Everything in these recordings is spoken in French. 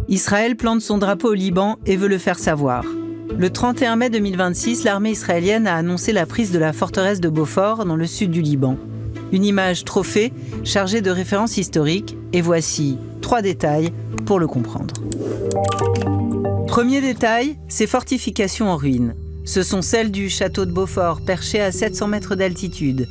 Israël plante son drapeau au Liban et veut le faire savoir. Le 31 mai 2026, l'armée israélienne a annoncé la prise de la forteresse de Beaufort dans le sud du Liban. Une image trophée chargée de références historiques, et voici 3 détails pour le comprendre. Premier détail, ces fortifications en ruine. Ce sont celles du château de Beaufort, perché à 700 mètres d'altitude.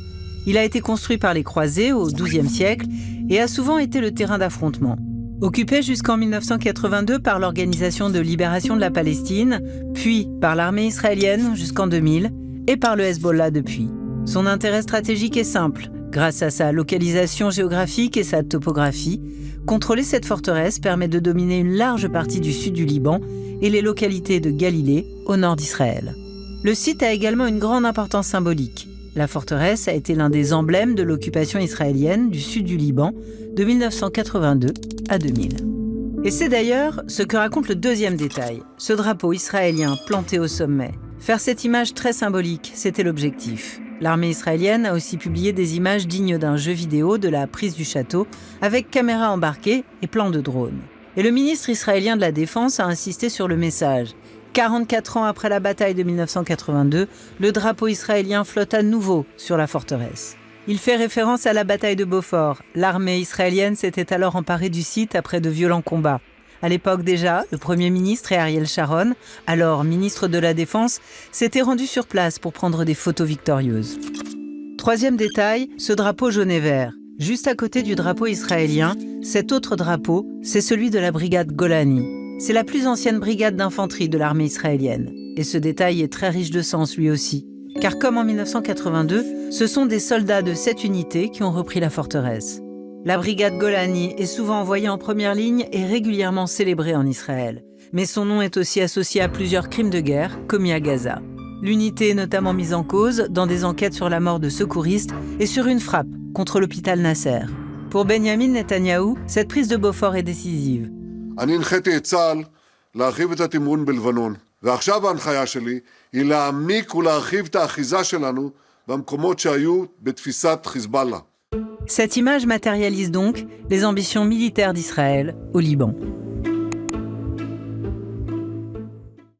Il a été construit par les croisés au XIIe siècle et a souvent été le terrain d'affrontement. Occupé jusqu'en 1982 par l'Organisation de libération de la Palestine, puis par l'armée israélienne jusqu'en 2000 et par le Hezbollah depuis. Son intérêt stratégique est simple. Grâce à sa localisation géographique et sa topographie, contrôler cette forteresse permet de dominer une large partie du sud du Liban et les localités de Galilée au nord d'Israël. Le site a également une grande importance symbolique. La forteresse a été l'un des emblèmes de l'occupation israélienne du sud du Liban de 1982 à 2000. Et c'est d'ailleurs ce que raconte le deuxième détail, ce drapeau israélien planté au sommet. Faire cette image très symbolique, c'était l'objectif. L'armée israélienne a aussi publié des images dignes d'un jeu vidéo de la prise du château, avec caméras embarquées et plans de drone. Et le ministre israélien de la Défense a insisté sur le message. 44 ans après la bataille de 1982, le drapeau israélien flotte à nouveau sur la forteresse. Il fait référence à la bataille de Beaufort. L'armée israélienne s'était alors emparée du site après de violents combats. À l'époque déjà, le Premier ministre et Ariel Sharon, alors ministre de la Défense, s'étaient rendus sur place pour prendre des photos victorieuses. Troisième détail, ce drapeau jaune et vert. Juste à côté du drapeau israélien, cet autre drapeau, c'est celui de la brigade Golani. C'est la plus ancienne brigade d'infanterie de l'armée israélienne. Et ce détail est très riche de sens lui aussi. Car comme en 1982, ce sont des soldats de cette unité qui ont repris la forteresse. La brigade Golani est souvent envoyée en première ligne et régulièrement célébrée en Israël. Mais son nom est aussi associé à plusieurs crimes de guerre commis à Gaza. L'unité est notamment mise en cause dans des enquêtes sur la mort de secouristes et sur une frappe contre l'hôpital Nasser. Pour Benjamin Netanyahou, cette prise de Beaufort est décisive. אני הנחיתי את צה"ל להרחיב את התמרון בלבנון, ועכשיו ההנחיה שלי היא להעמיק ולהרחיב את האחיזה שלנו במקומות שהיו בתפיסת חיזבאללה. Cette image matérialise donc les ambitions militaires d'Israël au Liban.